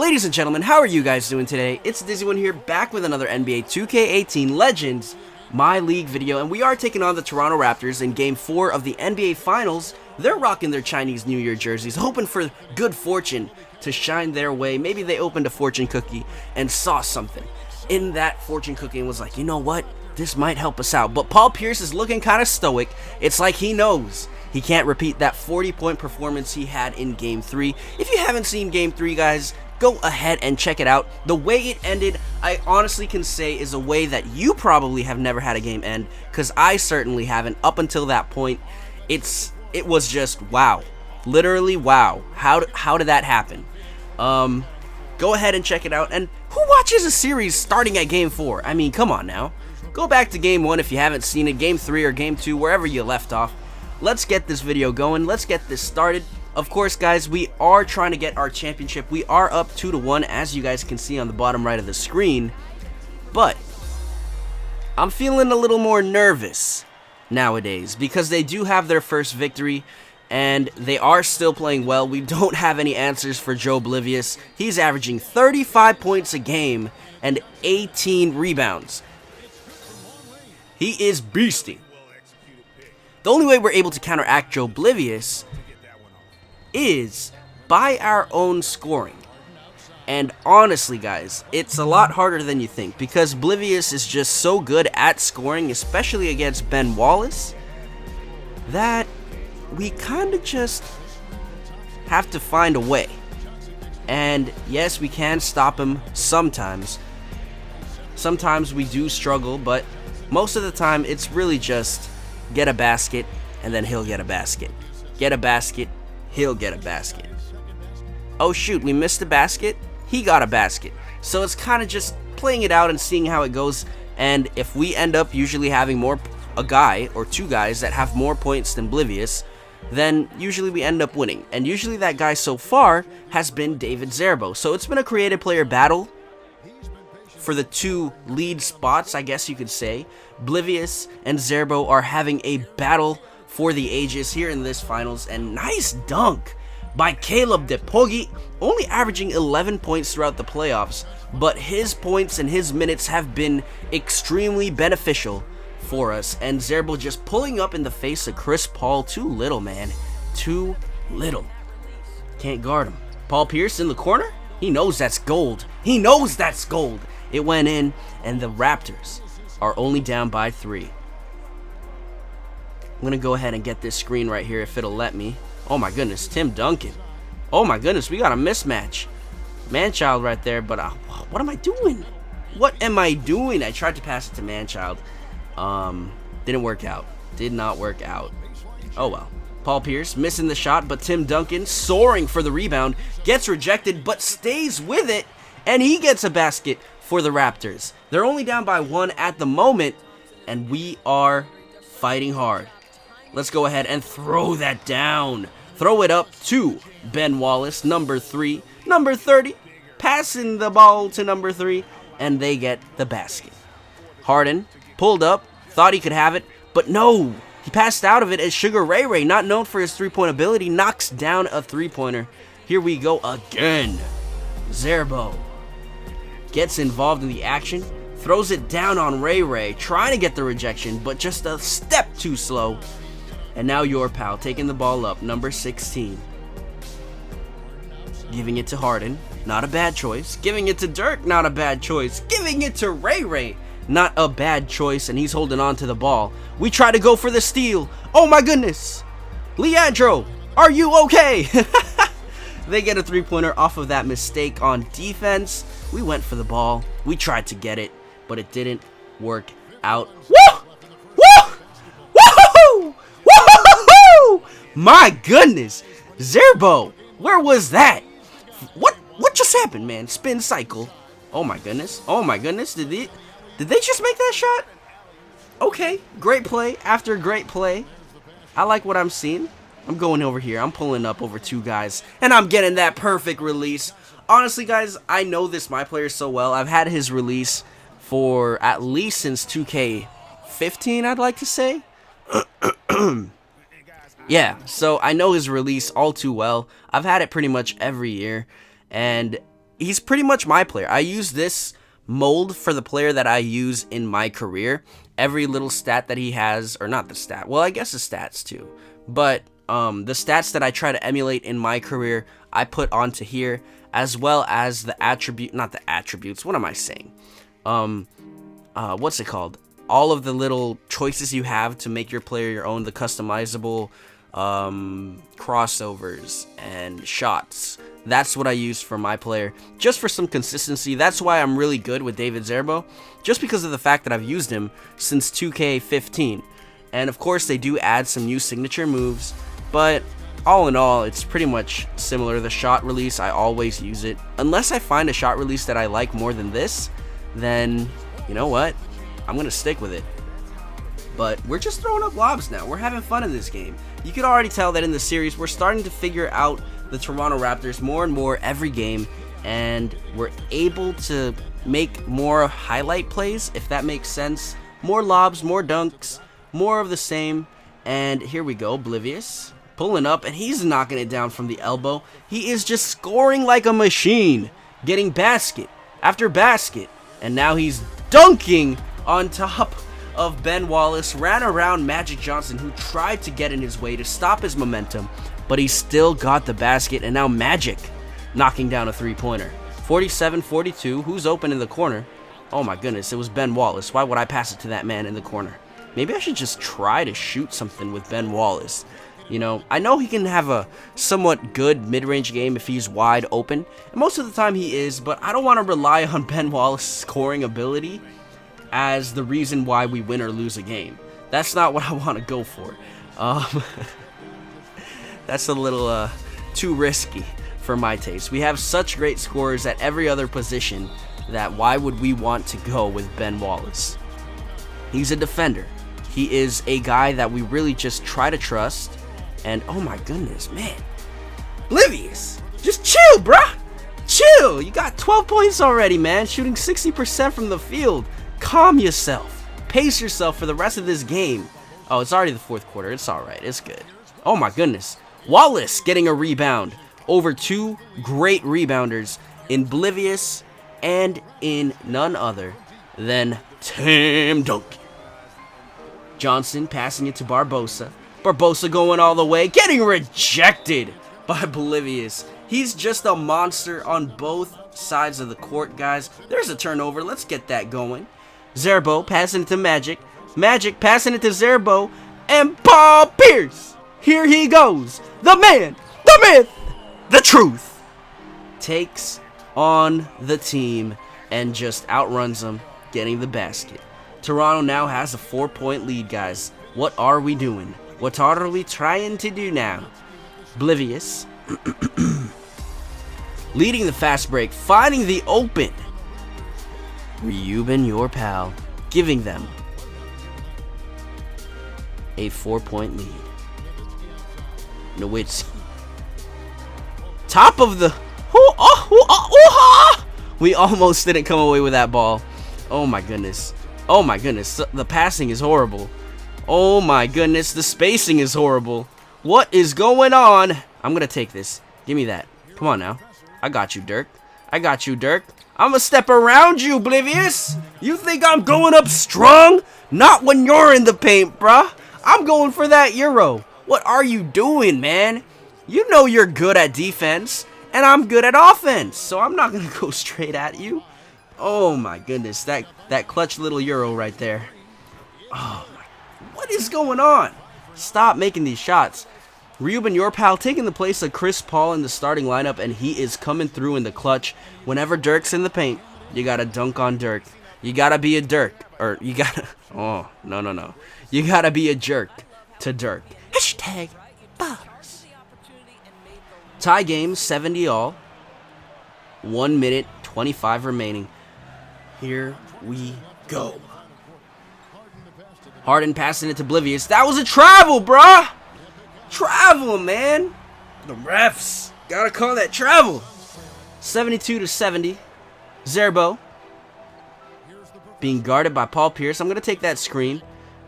Ladies and gentlemen, how are you guys doing today? It's Dizzy1 here, back with another NBA 2K18 Legends My League video, and we are taking on the Toronto Raptors in Game 4 of the NBA Finals. They're rocking their Chinese New Year jerseys, hoping for good fortune to shine their way. Maybe they opened a fortune cookie and saw something in that fortune cookie and was like, you know what? This might help us out. But Paul Pierce is looking kind of stoic. It's like he knows he can't repeat that 40-point performance he had in Game 3. If you haven't seen Game 3, guys, go ahead and check it out. The way it ended, I honestly can say, is a way that you probably have never had a game end, because I certainly haven't up until that point. It was just wow. Literally wow. How did that happen? Go ahead and check it out. And who watches a series starting at Game 4? I mean, come on now. Go back to Game 1 if you haven't seen it, Game 3 or Game 2, wherever you left off. Let's get this video going. Let's get this started. Of course, guys, we are trying to get our championship. We are up 2-1, as you guys can see on the bottom right of the screen. But I'm feeling a little more nervous nowadays because they do have their first victory, and they are still playing well. We don't have any answers for Joe Oblivious. He's averaging 35 points a game and 18 rebounds. He is beasting. The only way we're able to counteract Joe Oblivious is by our own scoring. And honestly, guys, it's a lot harder than you think, because Oblivious is just so good at scoring, especially against Ben Wallace, that we kind of just have to find a way. And yes, we can stop him sometimes. Sometimes we do struggle, but most of the time it's really just get a basket and then he'll get a basket. Get a basket, he'll get a basket. Oh shoot, we missed a basket, he got a basket. So it's kind of just playing it out and seeing how it goes. And if we end up usually having a guy or two guys that have more points than Oblivious, then usually we end up winning. And usually that guy so far has been David Zerbo. So it's been a creative player battle for the two lead spots, I guess you could say. Oblivious and Zerbo are having a battle for the ages here in this finals. And nice dunk by Caleb DePogi, only averaging 11 points throughout the playoffs, but his points and his minutes have been extremely beneficial for us. And Zerbo just pulling up in the face of Chris Paul. Too little, man. Too little. Can't guard him. Paul Pierce in the corner. He knows that's gold. He knows that's gold. It went in, and the Raptors are only down by 3. I'm going to go ahead and get this screen right here if it'll let me. Oh my goodness, Tim Duncan. Oh my goodness, we got a mismatch. Manchild right there, but what am I doing? What am I doing? I tried to pass it to Manchild. Didn't work out. Did not work out. Oh well. Paul Pierce missing the shot, but Tim Duncan soaring for the rebound. Gets rejected, but stays with it, and he gets a basket for the Raptors. They're only down by 1 at the moment, and we are fighting hard. Let's go ahead and throw that down. Throw it up to Ben Wallace, number 3. Number 30, passing the ball to number 3, and they get the basket. Harden pulled up, thought he could have it, but no. He passed out of it as Sugar Ray Ray, not known for his three-point ability, knocks down a three-pointer. Here we go again. Zerbo gets involved in the action, throws it down on Ray Ray, trying to get the rejection, but just a step too slow. And now your pal taking the ball up, number 16. Giving it to Harden, not a bad choice. Giving it to Dirk, not a bad choice. Giving it to Ray Ray, not a bad choice, and he's holding on to the ball. We try to go for the steal. Oh my goodness. Leandro, are you okay? They get a three-pointer off of that mistake on defense. We went for the ball. We tried to get it, but it didn't work out. Woo! Woo! Woo! Woo! My goodness. Zerbo, where was that? What just happened, man? Spin cycle. Oh my goodness. Oh my goodness. Did they just make that shot? Okay, great play after great play. I like what I'm seeing. I'm going over here. I'm pulling up over two guys, and I'm getting that perfect release. Honestly, guys, I know this my player so well. I've had his release for at least since 2K15, I'd like to say. Yeah, so I know his release all too well. I've had it pretty much every year, and he's pretty much my player. I use this mold for the player that I use in my career. Every little stat that he has, or not the stat, well, I guess the stats too, but the stats that I try to emulate in my career, I put onto here, as well as the attribute, not the attributes, what am I saying? What's it called? All of the little choices you have to make your player your own, the customizable crossovers and shots. That's what I use for my player, just for some consistency. That's why I'm really good with David Zerbo, just because of the fact that I've used him since 2K15. And of course, they do add some new signature moves, but all in all, it's pretty much similar. The shot release, I always use it. Unless I find a shot release that I like more than this, then, you know what? I'm going to stick with it. But we're just throwing up lobs now. We're having fun in this game. You can already tell that in the series, we're starting to figure out the Toronto Raptors more and more every game, and we're able to make more highlight plays, if that makes sense. More lobs, more dunks, more of the same. And here we go, Oblivious pulling up, and he's knocking it down from the elbow. He is just scoring like a machine, getting basket after basket, and now he's dunking on top of Ben Wallace. Ran around Magic Johnson, who tried to get in his way to stop his momentum, but he still got the basket, and now Magic knocking down a three-pointer. 47-42, who's open in the corner? Oh my goodness, it was Ben Wallace. Why would I pass it to that man in the corner? Maybe I should just try to shoot something with Ben Wallace. You know, I know he can have a somewhat good mid-range game if he's wide open, and most of the time he is, but I don't want to rely on Ben Wallace's scoring ability as the reason why we win or lose a game. That's not what I want to go for. That's a little too risky for my taste. We have such great scorers at every other position that why would we want to go with Ben Wallace? He's a defender. He is a guy that we really just try to trust. And oh my goodness, man. Oblivious, just chill, bruh. Chill. You got 12 points already, man. Shooting 60% from the field. Calm yourself. Pace yourself for the rest of this game. Oh, it's already the fourth quarter. It's all right. It's good. Oh my goodness. Wallace getting a rebound over two great rebounders in Oblivious and in none other than Tim Duncan. Johnson passing it to Barbosa. Barbosa going all the way, getting rejected by Oblivious. He's just a monster on both sides of the court, guys. There's a turnover. Let's get that going. Zerbo passing it to Magic. Magic passing it to Zerbo. And Paul Pierce. Here he goes. The man, the myth, the truth. Takes on the team and just outruns them, getting the basket. Toronto now has a 4-point lead, guys. What are we doing? What are we trying to do now? Oblivious. Leading the fast break, finding the open. Reuben, your pal, giving them a 4-point lead. Nowitzki. Top of the... We almost didn't come away with that ball. Oh my goodness. Oh my goodness. The passing is horrible. Oh my goodness. The spacing is horrible. What is going on? I'm going to take this. Give me that. Come on now. I got you, Dirk. I got you, Dirk. I'm going to step around you, Oblivious. You think I'm going up strong? Not when you're in the paint, bruh. I'm going for that Euro. What are you doing, man? You know you're good at defense, and I'm good at offense, so I'm not going to go straight at you. Oh my goodness, that clutch little Euro right there. Oh my, what is going on? Stop making these shots. Reuben, your pal, taking the place of Chris Paul in the starting lineup, and he is coming through in the clutch. Whenever Dirk's in the paint, you got to dunk on Dirk. You got to be a Dirk, or you got to, oh, no. You got to be a jerk to Dirk. Hashtag bottles. Tie game, 70 all. 1 minute, 25 remaining. Here we go. Harden passing it to Oblivious. That was a travel, bruh. Travel, man. The refs. Gotta call that travel. 72-70. Zerbo. Being guarded by Paul Pierce. I'm going to take that screen.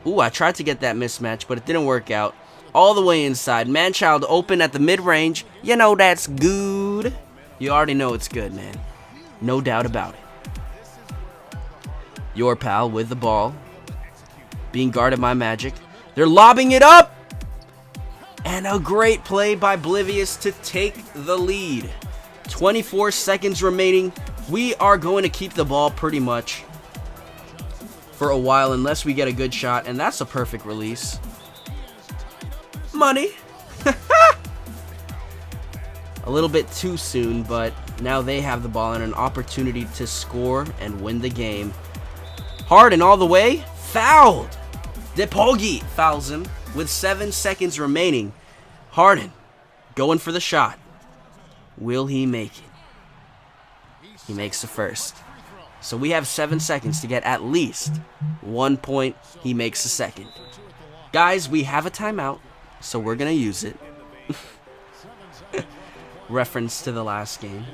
Ooh, I tried to get that mismatch, but it didn't work out. All the way inside. Manchild open at the mid-range. You know that's good. You already know it's good, man. No doubt about it. Your pal with the ball. Being guarded by Magic. They're lobbing it up! And a great play by Oblivious to take the lead. 24 seconds remaining. We are going to keep the ball pretty much for a while unless we get a good shot. And that's a perfect release. Money. A little bit too soon, but now they have the ball and an opportunity to score and win the game. Harden all the way. Fouled. Depogi fouls him with 7 seconds remaining. Harden going for the shot. Will he make it? He makes the first. So we have 7 seconds to get at least 1 point. He makes the second. Guys, we have a timeout, so we're going to use it. Reference to the last game.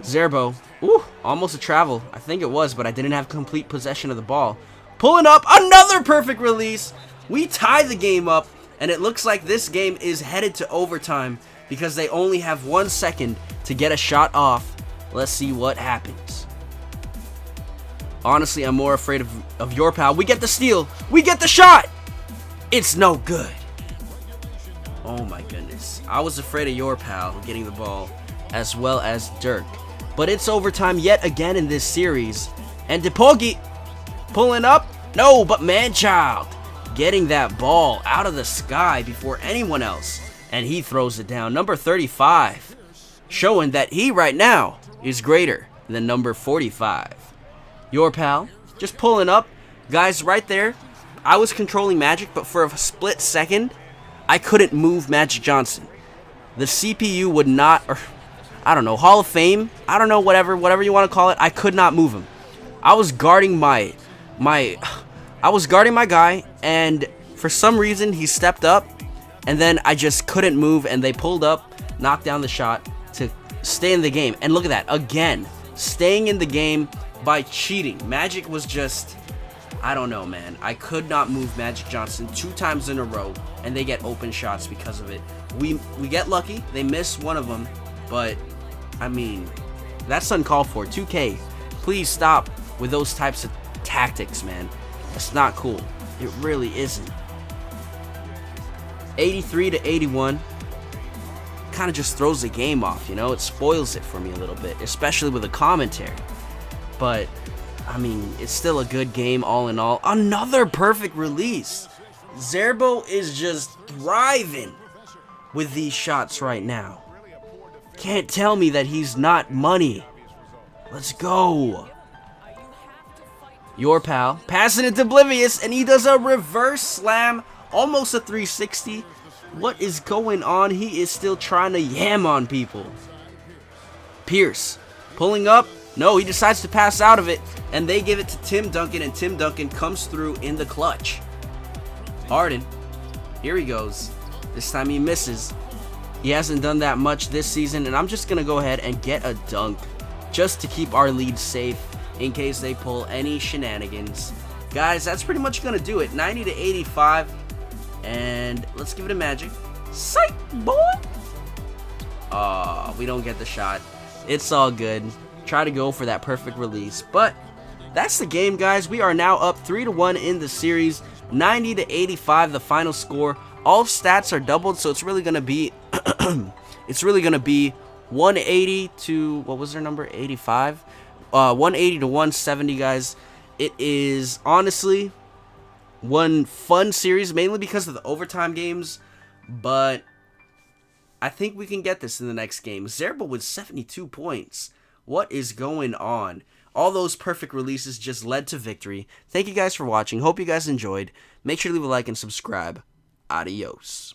Zerbo. Ooh, almost a travel. I think it was, but I didn't have complete possession of the ball. Pulling up. Another perfect release. We tie the game up, and it looks like this game is headed to overtime because they only have 1 second to get a shot off. Let's see what happens. Honestly, I'm more afraid of your pal. We get the steal. We get the shot. It's no good. Oh my goodness. I was afraid of your pal getting the ball as well as Dirk. But it's overtime yet again in this series. And Depogi pulling up. No, but Manchild getting that ball out of the sky before anyone else. And he throws it down. Number 35. Showing that he right now is greater than number 45. Your pal just pulling up. Guys, right there. I was controlling Magic, but for a split second, I couldn't move Magic Johnson. The CPU would not, or I don't know, Hall of Fame, I don't know, whatever you want to call it, I could not move him. I was guarding my guy, and for some reason he stepped up, and then I just couldn't move, and they pulled up, knocked down the shot to stay in the game. And look at that, again, staying in the game by cheating. Magic was just, I don't know, man. I could not move Magic Johnson 2 times in a row, and they get open shots because of it. We get lucky. They miss one of them, but, I mean, that's uncalled for. 2K, please stop with those types of tactics, man. That's not cool. It really isn't. 83 to 81. Kind of just throws the game off, you know? It spoils it for me a little bit, especially with the commentary. But I mean, it's still a good game all in all. Another perfect release. Zerbo is just thriving with these shots right now. Can't tell me that he's not money. Let's go. Your pal passing it to Oblivious, and he does a reverse slam. Almost a 360. What is going on? He is still trying to yam on people. Pierce pulling up. No, he decides to pass out of it, and they give it to Tim Duncan, and Tim Duncan comes through in the clutch. Harden, here he goes. This time he misses. He hasn't done that much this season, and I'm just going to go ahead and get a dunk just to keep our lead safe in case they pull any shenanigans. Guys, that's pretty much going to do it. 90 to 85, and let's give it a Magic. Psych, boy! We don't get the shot. It's all good. Try to go for that perfect release, but that's the game, guys. We are now up 3-1 in the series. 90 to 85 the final score. All stats are doubled, so it's really gonna be 180 to, what was their number, 85, 180 to 170, guys. It is honestly one fun series, mainly because of the overtime games, but I think we can get this in the next game. Zerbo with 72 points. What is going on? All those perfect releases just led to victory. Thank you guys for watching. Hope you guys enjoyed. Make sure to leave a like and subscribe. Adios.